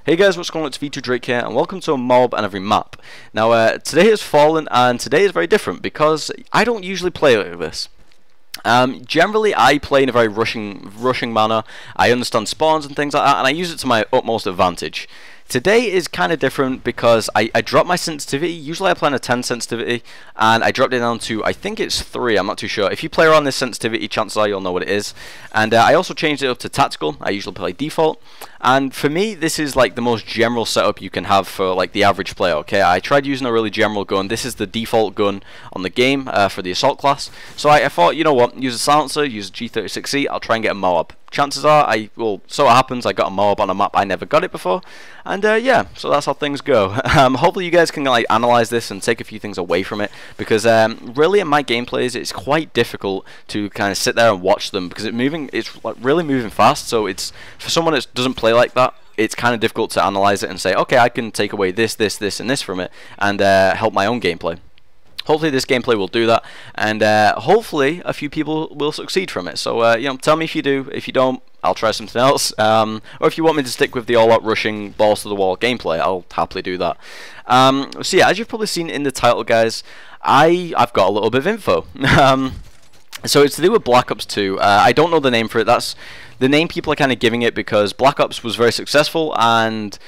Hey guys, what's going on? It's V2 Drake here, and welcome to a mob and every map. Now, today has fallen, and today is very different because I don't usually play like this. Generally, I play in a very rushing manner. I understand spawns and things like that, and I use it to my utmost advantage. Today is kind of different because I dropped my sensitivity. Usually I play on a 10 sensitivity, and I dropped it down to, I think it's 3, I'm not too sure. If you play around this sensitivity, chances are you'll know what it is. And I also changed it up to tactical. I usually play default. And for me, this is like the most general setup you can have for like the average player, okay? I tried using a really general gun. This is the default gun on the game for the assault class. So I thought, you know what, use a silencer, use a G36C, I'll try and get a Moab. Chances are, so it happens, I got a Moab on a map I never got it before. And yeah, so that's how things go. Hopefully you guys can like analyze this and take a few things away from it, because really in my gameplays it's quite difficult to kind of sit there and watch them, because it's like really moving fast. So it's, for someone that doesn't play like that, it's kind of difficult to analyze it and say, okay, I can take away this, this, this, and this from it, and help my own gameplay. Hopefully this gameplay will do that, and hopefully a few people will succeed from it. So you know, tell me if you do. If you don't, I'll try something else. Or if you want me to stick with the all-out rushing, balls to the wall gameplay, I'll happily do that. So yeah, as you've probably seen in the title, guys, I've got a little bit of info. So it's to do with Black Ops 2. I don't know the name for it. That's the name people are kind of giving it because Black Ops was very successful, and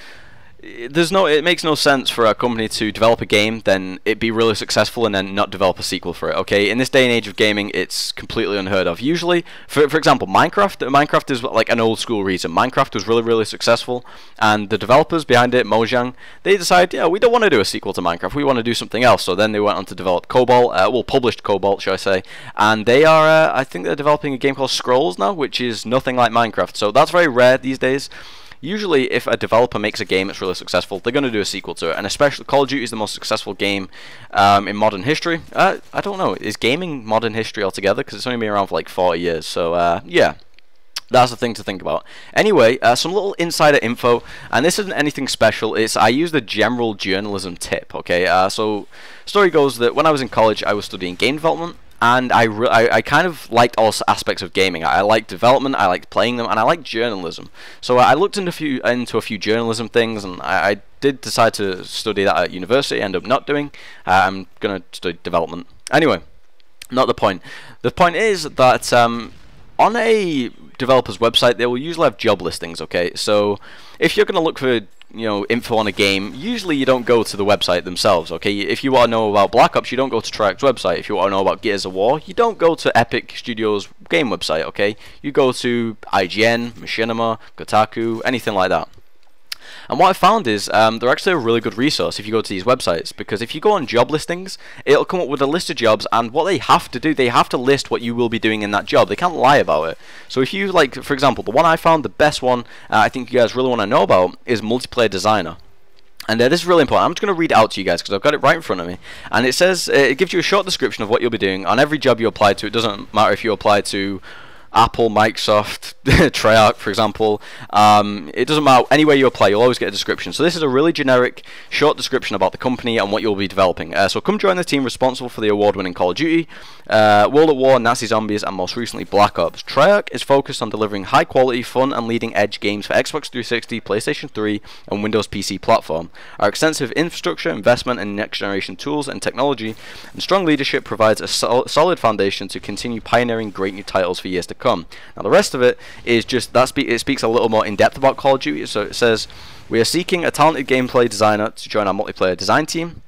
it makes no sense for a company to develop a game, then it be really successful, and then not develop a sequel for it. Okay, in this day and age of gaming, it's completely unheard of. Usually, for example, Minecraft is like an old school reason. Minecraft was really successful, and the developers behind it, Mojang, they decided, yeah, we don't want to do a sequel to Minecraft. We want to do something else. So then they went on to develop Cobalt, published Cobalt, should I say? And they are, I think they're developing a game called Scrolls now, which is nothing like Minecraft. So that's very rare these days. Usually, if a developer makes a game that's really successful, they're going to do a sequel to it, and especially Call of Duty is the most successful game in modern history. I don't know, is gaming modern history altogether? Because it's only been around for like 40 years, so yeah. That's the thing to think about. Anyway, some little insider info, and this isn't anything special. I used a general journalism tip, okay? So, story goes that when I was in college, I was studying game development, and I kind of liked all aspects of gaming. I liked development, I liked playing them, and I liked journalism. So I looked into a few journalism things, and I did decide to study that at university. End up not doing. I'm gonna study development. Anyway, not the point. The point is that on a developer's website, they will usually have job listings. Okay, so if you're gonna look for info on a game, usually you don't go to the website themselves, okay? If you want to know about Black Ops, you don't go to Treyarch's website. If you want to know about Gears of War, you don't go to Epic Studios' game website, okay? You go to IGN, Machinima, Kotaku, anything like that. And what I found is they're actually a really good resource if you go to these websites, because if you go on job listings, it'll come up with a list of jobs, and what they have to do, they have to list what you will be doing in that job. They can't lie about it. So if you, like, for example, the one I found, the best one I think you guys really want to know about is multiplayer designer. And this is really important. I'm just going to read it out to you guys because I've got it right in front of me. And it says, it gives you a short description of what you'll be doing on every job you apply to. It doesn't matter if you apply to Apple, Microsoft, Treyarch, for example. It doesn't matter, anywhere you apply, you'll always get a description. So this is a really generic, short description about the company and what you'll be developing. So come join the team responsible for the award-winning Call of Duty, World at War, Nazi Zombies, and most recently Black Ops. Treyarch is focused on delivering high-quality, fun, and leading-edge games for Xbox 360, PlayStation 3, and Windows PC platform. Our extensive infrastructure, investment in next-generation tools and technology, and strong leadership provides a solid foundation to continue pioneering great new titles for years to come. Now the rest of it is just it speaks a little more in depth about Call of Duty. So it says, we are seeking a talented gameplay designer to join our multiplayer design team.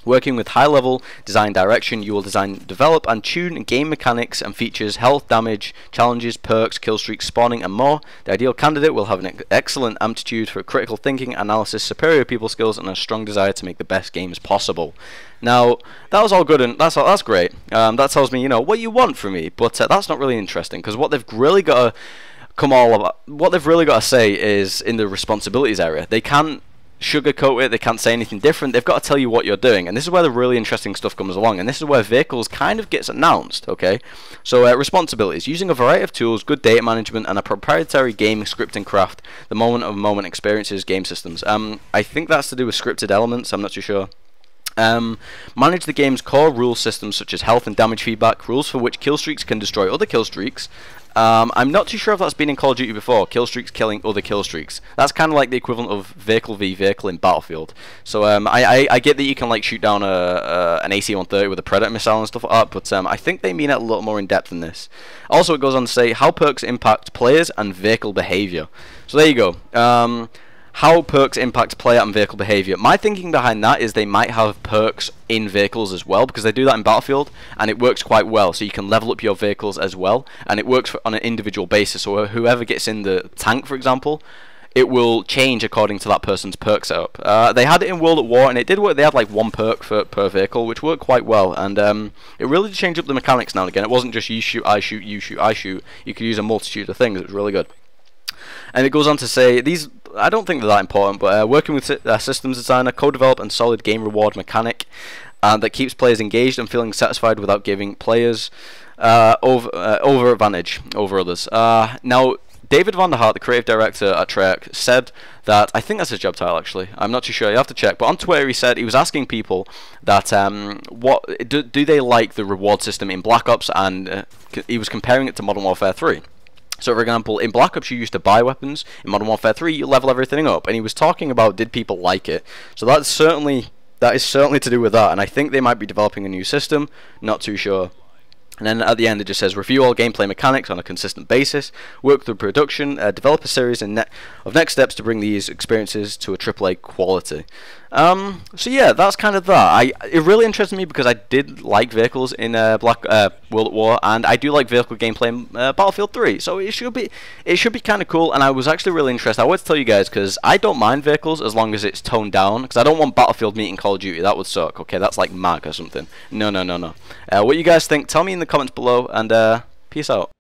Working with high-level design direction, you will design, develop, and tune game mechanics and features, health, damage, challenges, perks, kill streaks, spawning, and more. The ideal candidate will have an excellent aptitude for critical thinking, analysis, superior people skills, and a strong desire to make the best games possible. Now, that was all good, and that's great. That tells me, what you want from me, but that's not really interesting, because what they've really got to say is in the responsibilities area. They can't sugarcoat it, they can't say anything different, they've got to tell you what you're doing, and this is where the really interesting stuff comes along, and this is where vehicles kind of gets announced, okay? So responsibilities: using a variety of tools, good data management, and a proprietary game scripting craft, the moment-of-moment experiences, game systems. I think that's to do with scripted elements, I'm not too sure. Manage the game's core rule systems such as health and damage feedback, rules for which kill streaks can destroy other kill streaks. I'm not too sure if that's been in Call of Duty before, kill streaks killing other kill streaks. That's kind of like the equivalent of vehicle v vehicle in Battlefield. So I get that you can like shoot down an AC-130 with a Predator missile and stuff like that, but I think they mean it a little more in depth than this. Also, it goes on to say how perks impact players and vehicle behavior. So there you go. How perks impact player and vehicle behavior. My thinking behind that is they might have perks in vehicles as well, because they do that in Battlefield and it works quite well. So you can level up your vehicles as well, and it works on an individual basis. So whoever gets in the tank, for example, it will change according to that person's perk setup. They had it in World at War and it did work. They had like one perk per vehicle, which worked quite well, and it really did change up the mechanics now and again. It wasn't just you shoot, I shoot, you shoot, I shoot. You could use a multitude of things. It was really good. And it goes on to say, these, I don't think they're that important, but working with systems designer, co-develop and solid game reward mechanic that keeps players engaged and feeling satisfied without giving players over advantage over others. Now, David Van der Hart, the creative director at Treyarch, said that, I think that's his job title actually, I'm not too sure, you have to check, but on Twitter he said he was asking people that what do they like the reward system in Black Ops, and he was comparing it to Modern Warfare 3. So for example, in Black Ops you used to buy weapons, in Modern Warfare 3 you level everything up, and he was talking about did people like it. So that is certainly to do with that, and I think they might be developing a new system, not too sure. And then at the end it just says, review all gameplay mechanics on a consistent basis, work through production, develop a series of next steps to bring these experiences to a AAA quality. So yeah, that's kind of that. It really interested me because I did like vehicles in World at War, and I do like vehicle gameplay in Battlefield 3, so it should be kind of cool, and I was actually really interested. I wanted to tell you guys, because I don't mind vehicles as long as it's toned down, because I don't want Battlefield meeting Call of Duty. That would suck. Okay, that's like MAG or something. No. What you guys think, tell me in the comments below, and peace out.